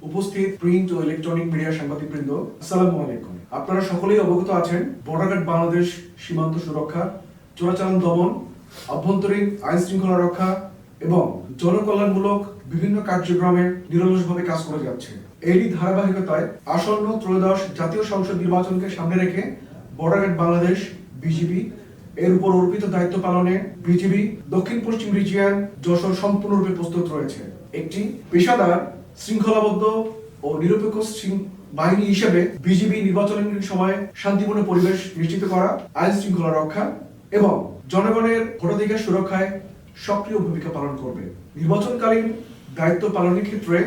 উপস্থিত প্রিন্ট ও electronic media সাংবাদিকবৃন্দ, আসসালামু আলাইকুম। আপনারা সকলেই অবগত আছেন, বর্ডার গার্ড বাংলাদেশ সীমান্ত সুরক্ষা, চোরাচালান দমন, অভ্যন্তরীণ আইন শৃঙ্খলা রক্ষা এবং জনকল্যাণমূলক বিভিন্ন কার্যক্রমে নিরলসভাবে কাজ করে যাচ্ছে। এরই ধারাবাহিকতায় আসন্ন ত্রয়োদশ জাতীয় সংসদ নির্বাচনকে সামনে রেখে বর্ডার গার্ড বাংলাদেশ বিজিবি এর উপর অর্পিত দায়িত্ব পালনে বিজিবি দক্ষিণ পশ্চিম রিজিয়ন যশোর সম্পূর্ণরূপে প্রস্তুত রয়েছে। একটি পেশাদার, শৃঙ্খলাবদ্ধ ও নিরপেক্ষ বাহিনী হিসেবে বিজিবি নির্বাচনের সময় শান্তিপূর্ণ পরিবেশ নিশ্চিত করা, আইন শৃঙ্খলা রক্ষা এবং জনগণের ভোটাধিকার সুরক্ষায় সক্রিয় ভূমিকা পালন করবে। নির্বাচনকালীন দায়িত্ব পালনের ক্ষেত্রে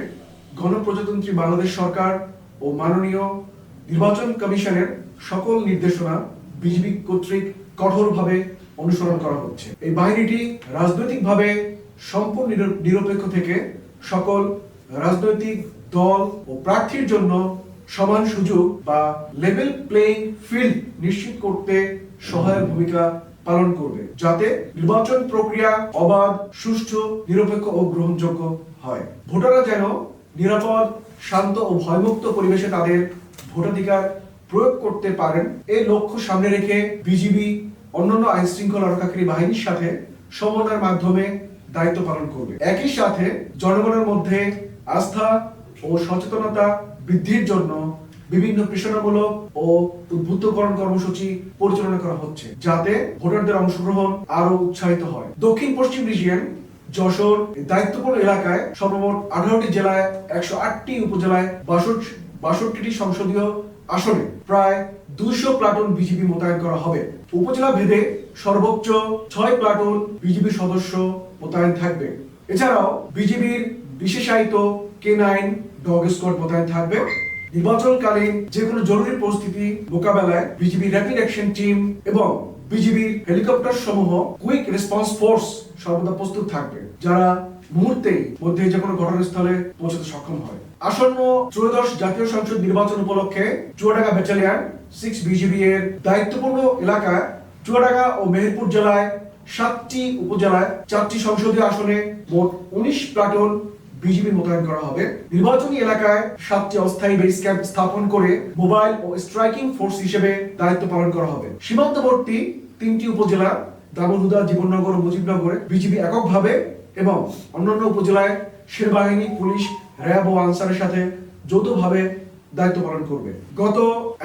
গণপ্রজাতন্ত্রী বাংলাদেশ সরকার ও মাননীয় নির্বাচন কমিশনের সকল নির্দেশনা বিজিবি কর্তৃক কঠোরভাবে অনুসরণ করা হচ্ছে। এই বাহিনীটি রাজনৈতিকভাবে সম্পূর্ণ নিরপেক্ষ থেকে সকল রাজনৈতিক দল ও প্রার্থীর জন্য সমান সুযোগ বা লেভেল প্লেইং ফিল্ড নিশ্চিত করতে সহায়ক ভূমিকা পালন করবে, যাতে নির্বাচন প্রক্রিয়া অবাধ, সুষ্ঠু, নিরপেক্ষ ও গ্রহণযোগ্য হয়। ভোটাররা যেন নিরাপদ, শান্ত ও ভয়মুক্ত পরিবেশে তাদের ভোটাধিকার প্রয়োগ করতে পারেন, এই লক্ষ্য সামনে রেখে বিজিবি অন্যান্য আইন শৃঙ্খলা রক্ষাকারী বাহিনীর সাথে সমন্বয়ের মাধ্যমে দায়িত্ব পালন করবে। একই সাথে জনগণের মধ্যে আস্থা ও সচেতনতা বৃদ্ধির জন্য বিভিন্ন প্রেরণামূলক ও উদ্বুদ্ধকরণ কর্মসূচি পরিচালনা করা হচ্ছে, যাতে ভোটারদের অংশগ্রহণ আরো উৎসাহিত হয়। দক্ষিণ পশ্চিম রিজিয়ন যশোর দায়িত্বপূর্ণ এলাকায় সর্বমোট 18টি জেলায় 108টি উপজেলায় 62টি সংসদীয় আসনে প্রায় 200 প্লাটুন বিজিবি মোতায়েন করা হবে। উপজেলা ভেদে সর্বোচ্চ 6 প্লাটুন বিজিবি সদস্য মোতায়েন থাকবে। এছাড়াও বিজিবির বিশেষায়িত K9 ডগ স্কোয়াড মোতায়েন থাকবে। নির্বাচনকালীন যে কোনো জরুরি পরিস্থিতি মোকাবেলায় বিজিবি র্যাপিড অ্যাকশন টিম এবং বিজিবির হেলিকপ্টার সমূহ কুইক রেসপন্স ফোর্স সর্বদা প্রস্তুত থাকবে, যারা মুহূর্তেই মধ্যে যে কোনো ঘটনাস্থলে পৌঁছাতে সক্ষম হয়। আসন্ন ত্রয়োদশ জাতীয় সংসদ নির্বাচন উপলক্ষে চুয়াডাঙ্গা ব্যাটালিয়ন 6 বিজিবি এর দায়িত্বপূর্ণ এলাকায় চুয়াডাঙ্গা ও মেহেরপুর জেলায় 7টি উপজেলায় 4টি সংসদীয় আসনে মোট 19 প্লাটুন বিজিবি মোতায়েন করা হবে। নির্বাচনী এলাকায় 7টি অস্থায়ী বেস ক্যাম্প স্থাপন করে মোবাইল ও স্ট্রাইকিং ফোর্স হিসেবে দায়িত্ব পালন করা হবে। সীমান্তবর্তী 3টি উপজেলা দামোদা, জীবননগর ও মুজিবনগরে বিজিবি এককভাবে এবং অন্যান্য উপজেলায় সেনাবাহিনী, পুলিশ, র্যাব ও আনসারের সাথে যৌথভাবে দায়িত্ব পালন করবে। গত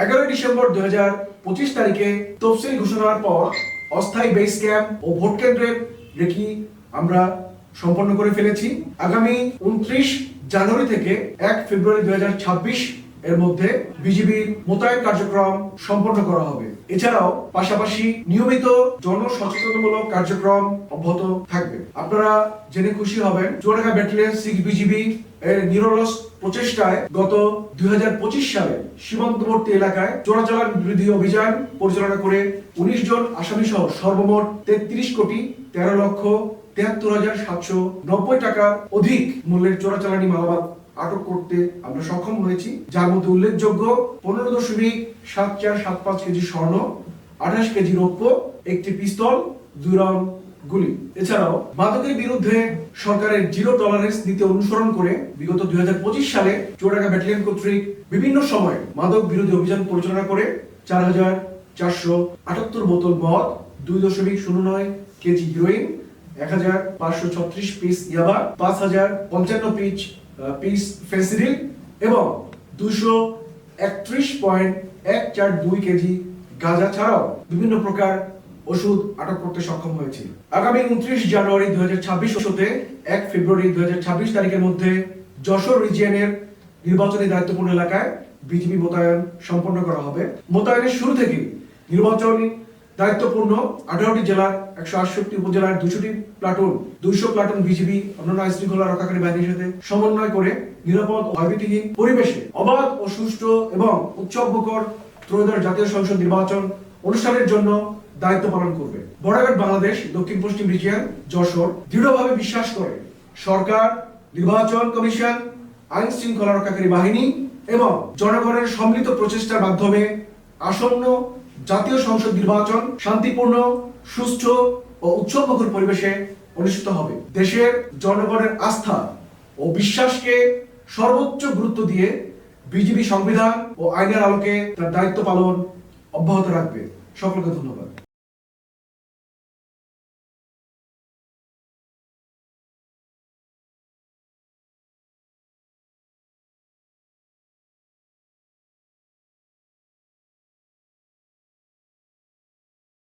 11 ডিসেম্বর 2025 তারিখে তফসিল ঘোষণার পর অস্থায়ী বেস ক্যাম্প ও ভোট কেন্দ্রের রেকি আমরা সম্পন্ন করে ফেলেছি। আগামী 29 জানুয়ারি থেকে 1 ফেব্রুয়ারি 2026 এর মধ্যে বিজিবির মোতায়েন কার্যক্রম সম্পন্ন করা হবে। এছাড়াও পাশাপাশি নিয়মিত জনসচেতনমূলক কার্যক্রম অব্যাহত থাকবে। আপনারা জেনে খুশি হবেন, চুয়াডাঙ্গা ব্যাটালিয়ন 6 বিজিবি এর নিরলস প্রচেষ্টায় গত 2025 সালে সীমান্তবর্তী এলাকায় চোরাচালান বিরোধী অভিযান পরিচালনা করে 19 জন আসামি সহ সর্বমোট 33,13,73,790 টাকা অধিক মূল্যের চোরাচালানি মালামাল আটক করতে আমরা সক্ষম হয়েছি, যার মধ্যে উল্লেখযোগ্য 15.7475 কেজি স্বর্ণ, 28 কেজি রৌপ্য, একটি পিস্তল, 2 রাউন্ড গুলি। এছাড়াও মাদকের বিরুদ্ধে সরকারের জিরো টলারেন্স নীতি অনুসরণ করে বিগত 2025 সালে চুয়াডাঙ্গা ব্যাটালিয়ন কর্তৃক বিভিন্ন সময়ে মাদক বিরোধী অভিযান পরিচালনা করে 4,478 বোতল মদ, 2.09 কেজি হিরোইন, 1,536 পিস ইয়াবা, 5,055 পিস ফেন্সিডিল এবং 231.142 কেজি গাঁজা ছাড়াও বিভিন্ন প্রকার ওষুধ আটক করতে সক্ষম হয়েছে। আগামী 29 জানুয়ারি 2026 হতে 1 ফেব্রুয়ারি 2026 তারিখের মধ্যে যশোর রিজিয়নের নির্বাচনী দায়িত্বপূর্ণ এলাকায় বিজিবি মোতায়েন সম্পন্ন করা হবে। মোতায়েনের শুরু থেকে নির্বাচনী দায়িত্বপূর্ণ 18টি জেলার 168টি উপজেলার 200টি প্লাটুন 200 প্লাটুন বিজিবি অন্যান্য আইন শৃঙ্খলা রক্ষাকারী বাহিনীর সাথে সমন্বয় করে নিরাপদ ও ভয়ভীতিহীন পরিবেশে অবাধ ও সুষ্ঠু এবং উৎসবমুখর ত্রয়োদশ জাতীয় সংসদ নির্বাচন অনুষ্ঠানের জন্য দায়িত্ব পালন করবে। বর্ডার গার্ড বাংলাদেশ দক্ষিণ পশ্চিম রিজিয়ন যশোর দৃঢ়ভাবে বিশ্বাস করে সরকার, নির্বাচন কমিশন, আইন শৃঙ্খলা রক্ষাকারী বাহিনী এবং জনগণের সম্মিলিত প্রচেষ্টার মাধ্যমে আসন্ন জাতীয় সংসদ নির্বাচন শান্তিপূর্ণ, সুষ্ঠু ও উৎসবমুখর পরিবেশে অনুষ্ঠিত হবে। দেশের জনগণের আস্থা ও বিশ্বাসকে সর্বোচ্চ গুরুত্ব দিয়ে বিজিবি সংবিধান ও আইনের আলোকে তার দায়িত্ব পালন অব্যাহত রাখবে। সকলকে ধন্যবাদ।